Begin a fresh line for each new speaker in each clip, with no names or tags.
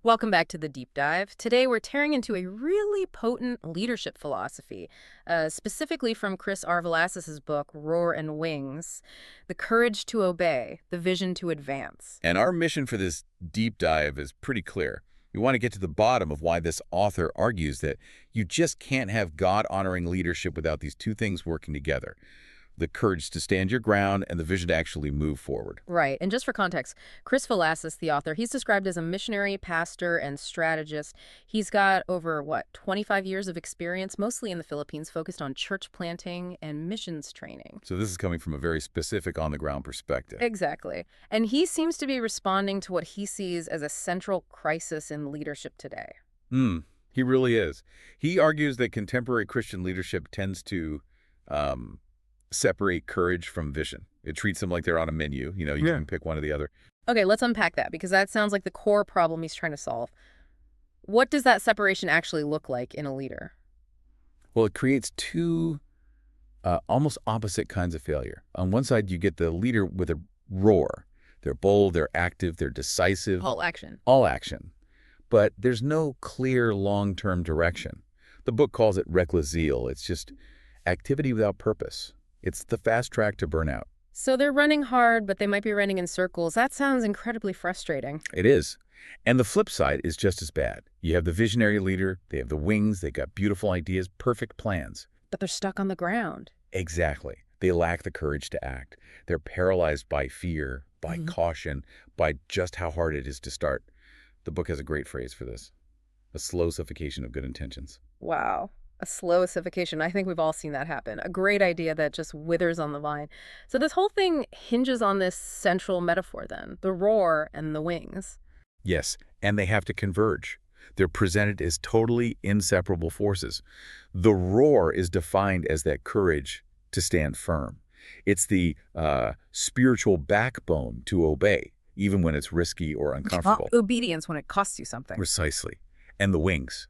Welcome back to the deep dive. Today we're tearing into a really potent leadership philosophy, specifically from Chris R. Villasis's book, Roar and Wings, The Courage to Obey, the Vision to Advance.
And our mission for this deep dive is pretty clear. We want to get to the bottom of why this author argues that you just can't have God-honoring leadership without these two things working together. The courage to stand your ground and the vision to actually move forward.
Right, and just for context, Chris Villasis, the author, he's described as a missionary, pastor, and strategist. He's got over, 25 years of experience, mostly in the Philippines, focused on church planting and missions training.
So this is coming from a very specific on-the-ground perspective.
Exactly. And he seems to be responding to what he sees as a central crisis in leadership today.
He really is. He argues that contemporary Christian leadership tends to separate courage from vision. It treats them like they're on a menu. You can pick one or the other.
Okay, let's unpack that because that sounds like the core problem he's trying to solve. What does that separation actually look like in a leader?
Well, it creates two almost opposite kinds of failure. On one side, you get the leader with a roar. They're bold, they're active, they're decisive.
All action.
All action. But there's no clear long-term direction. The book calls it reckless zeal. It's just activity without purpose. It's the fast track to burnout.
So they're running hard, but they might be running in circles. That sounds incredibly frustrating.
It is. And the flip side is just as bad. You have the visionary leader, they have the wings, they got beautiful ideas, perfect plans.
But they're stuck on the ground.
Exactly. They lack the courage to act. They're paralyzed by fear, by caution, by just how hard it is to start. The book has a great phrase for this. A slow suffocation of good intentions.
Wow. A slow acidification. I think we've all seen that happen. A great idea that just withers on the vine. So this whole thing hinges on this central metaphor then, the roar and the wings.
Yes, and they have to converge. They're presented as totally inseparable forces. The roar is defined as that courage to stand firm. It's the spiritual backbone to obey, even when it's risky or uncomfortable.
Obedience when it costs you something.
Precisely. And the wings.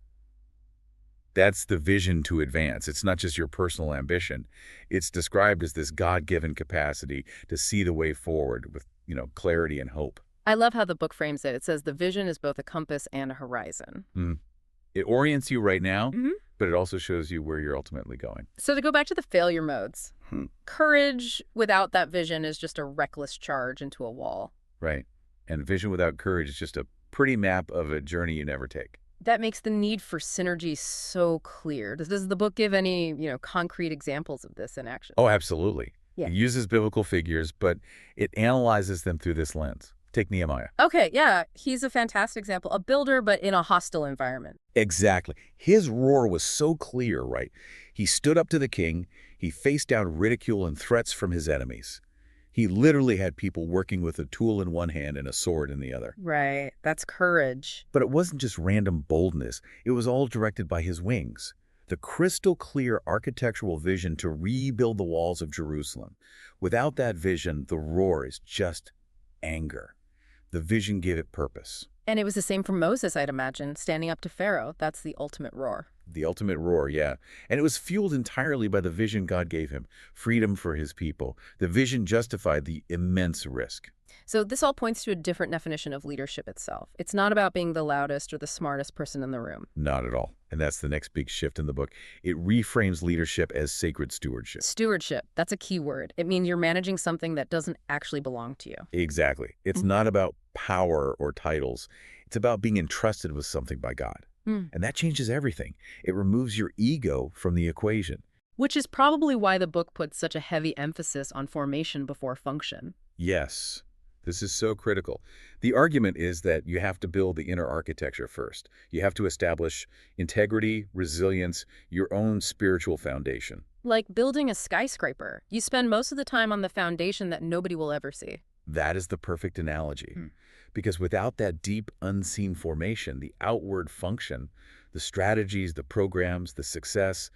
That's the vision to advance. It's not just your personal ambition. It's described as this God-given capacity to see the way forward with, clarity and hope.
I love how the book frames it. It says the vision is both a compass and a horizon.
It orients you right now, but it also shows you where you're ultimately going.
So to go back to the failure modes, courage without that vision is just a reckless charge into a wall.
Right. And vision without courage is just a pretty map of a journey you never take.
That makes the need for synergy so clear. Does the book give any, concrete examples of this in action?
Oh, absolutely.
Yeah.
It uses biblical figures, but it analyzes them through this lens. Take Nehemiah.
Okay, yeah. He's a fantastic example. A builder, but in a hostile environment.
Exactly. His roar was so clear, right? He stood up to the king. He faced down ridicule and threats from his enemies. He literally had people working with a tool in one hand and a sword in the other.
Right. That's courage.
But it wasn't just random boldness. It was all directed by his wings. The crystal clear architectural vision to rebuild the walls of Jerusalem. Without that vision, the roar is just anger. The vision gave it purpose.
And it was the same for Moses, I'd imagine, standing up to Pharaoh. That's the ultimate roar.
The ultimate roar, yeah. And it was fueled entirely by the vision God gave him, freedom for his people. The vision justified the immense risk.
So this all points to a different definition of leadership itself. It's not about being the loudest or the smartest person in the room.
Not at all. And that's the next big shift in the book. It reframes leadership as sacred stewardship.
Stewardship, that's a key word. It means you're managing something that doesn't actually belong to you.
Exactly. It's not about power or titles. It's about being entrusted with something by God. And that changes everything. It removes your ego from the equation.
Which is probably why the book puts such a heavy emphasis on formation before function.
Yes, this is so critical. The argument is that you have to build the inner architecture first. You have to establish integrity, resilience, your own spiritual foundation.
Like building a skyscraper. You spend most of the time on the foundation that nobody will ever see.
That is the perfect analogy. Because without that deep, unseen formation, the outward function, the strategies, the programs, the success,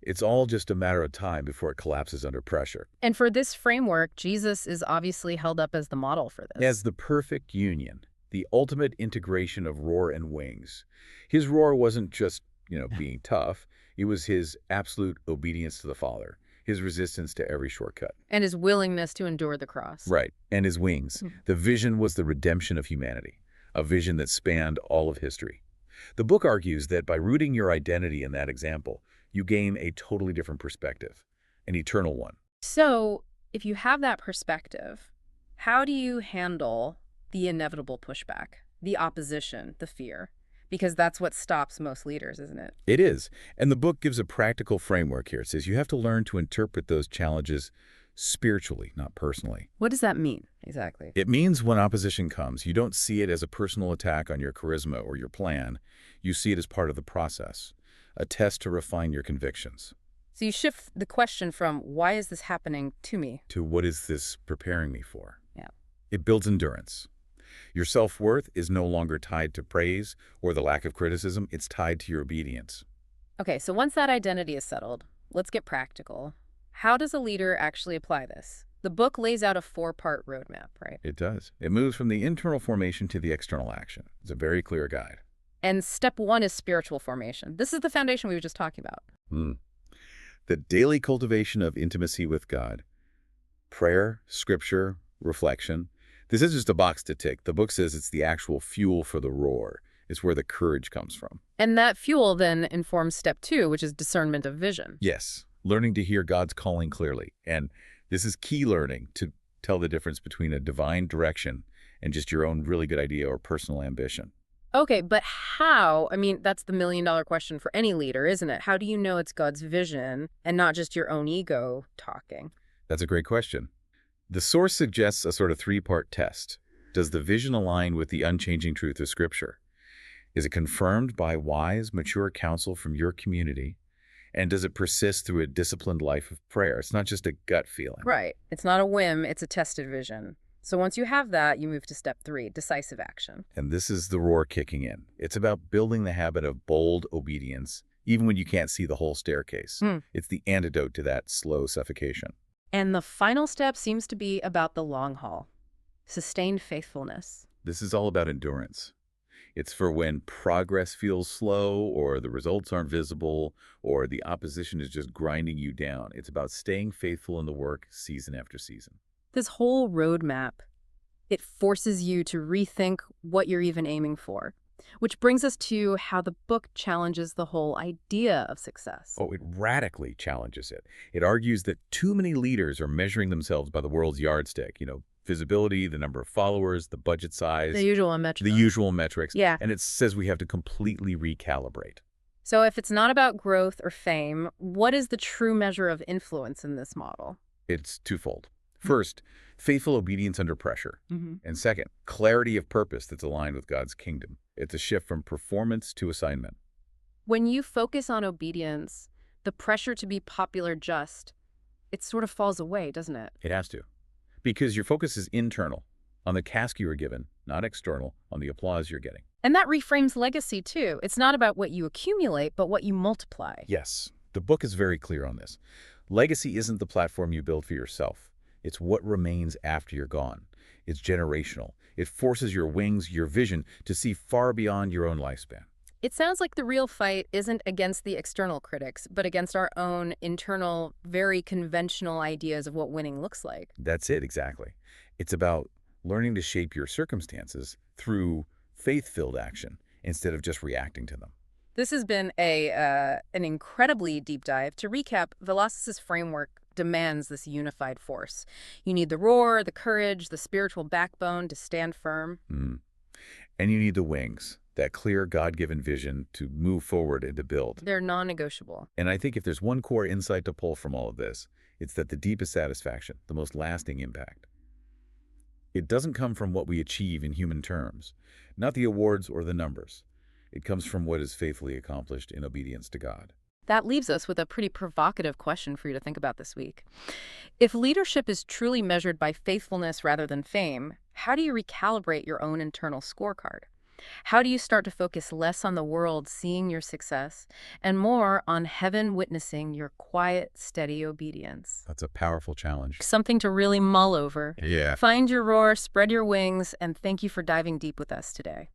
it's all just a matter of time before it collapses under pressure.
And for this framework, Jesus is obviously held up as the model for this.
As the perfect union, the ultimate integration of roar and wings. His roar wasn't just, being tough. It was his absolute obedience to the Father. His resistance to every shortcut.
And his willingness to endure the cross.
Right. And his wings. The vision was the redemption of humanity. a vision that spanned all of history. The book argues that by rooting your identity in that example, you gain a totally different perspective, an eternal one.
So, if you have that perspective, how do you handle the inevitable pushback, the opposition, the fear? Because that's what stops most leaders, isn't it?
It is, and the book gives a practical framework here. It says you have to learn to interpret those challenges spiritually, not personally.
What does that mean exactly?
It means when opposition comes, you don't see it as a personal attack on your charisma or your plan. You see it as part of the process, a test to refine your convictions,
So you shift the question from, why is this happening to me?
to what is this preparing me for?
Yeah.
It builds endurance. Your self-worth is no longer tied to praise or the lack of criticism. It's tied to your obedience.
Okay, so once that identity is settled, let's get practical. How does a leader actually apply this? The book lays out a 4-part roadmap, right?
It does. It moves from the internal formation to the external action. It's a very clear guide.
And step 1 is spiritual formation. This is the foundation we were just talking about.
The daily cultivation of intimacy with God. Prayer, scripture, reflection. This is just a box to tick. The book says it's the actual fuel for the roar. It's where the courage comes from.
And that fuel then informs step 2, which is discernment of vision.
Yes, learning to hear God's calling clearly. And this is key learning to tell the difference between a divine direction and just your own really good idea or personal ambition.
Okay, but how? I mean, that's the million-dollar question for any leader, isn't it? How do you know it's God's vision and not just your own ego talking?
That's a great question. The source suggests a sort of 3-part test. Does the vision align with the unchanging truth of Scripture? Is it confirmed by wise, mature counsel from your community? And does it persist through a disciplined life of prayer? It's not just a gut feeling.
Right. It's not a whim, it's a tested vision. So once you have that, you move to step 3, decisive action.
And this is the roar kicking in. It's about building the habit of bold obedience, even when you can't see the whole staircase. It's the antidote to that slow suffocation.
And the final step seems to be about the long haul, sustained faithfulness.
This is all about endurance. It's for when progress feels slow or the results aren't visible or the opposition is just grinding you down. It's about staying faithful in the work season after season.
This whole roadmap, it forces you to rethink what you're even aiming for, which brings us to how the book challenges the whole idea of success.
Oh, it radically challenges it. It argues that too many leaders are measuring themselves by the world's yardstick, visibility, the number of followers, the budget size.
The usual metrics.
The usual metrics.
Yeah.
And it says we have to completely recalibrate.
So if it's not about growth or fame, what is the true measure of influence in this model?
It's twofold. First, faithful obedience under pressure.
Mm-hmm.
And second, clarity of purpose that's aligned with God's kingdom. It's a shift from performance to assignment.
When you focus on obedience, the pressure to be popular it sort of falls away, doesn't it?
It has to. Because your focus is internal, on the task you are given, not external, on the applause you're getting.
And that reframes legacy, too. It's not about what you accumulate, but what you multiply.
Yes, the book is very clear on this. Legacy isn't the platform you build for yourself. It's what remains after you're gone. It's generational. It forces your wings, your vision, to see far beyond your own lifespan.
It sounds like the real fight isn't against the external critics, but against our own internal, very conventional ideas of what winning looks like.
That's it, exactly. It's about learning to shape your circumstances through faith-filled action instead of just reacting to them.
This has been an incredibly deep dive. To recap, Villasis' framework demands this unified force. You need the roar, the courage, the spiritual backbone to stand firm.
And you need the wings, that clear God-given vision to move forward and to build.
They're non-negotiable.
And I think if there's one core insight to pull from all of this, it's that the deepest satisfaction, the most lasting impact, it doesn't come from what we achieve in human terms, not the awards or the numbers. It comes from what is faithfully accomplished in obedience to God.
That leaves us with a pretty provocative question for you to think about this week. If leadership is truly measured by faithfulness rather than fame, how do you recalibrate your own internal scorecard? How do you start to focus less on the world seeing your success and more on heaven witnessing your quiet, steady obedience?
That's a powerful challenge.
Something to really mull over.
Yeah.
Find your roar, spread your wings, and thank you for diving deep with us today.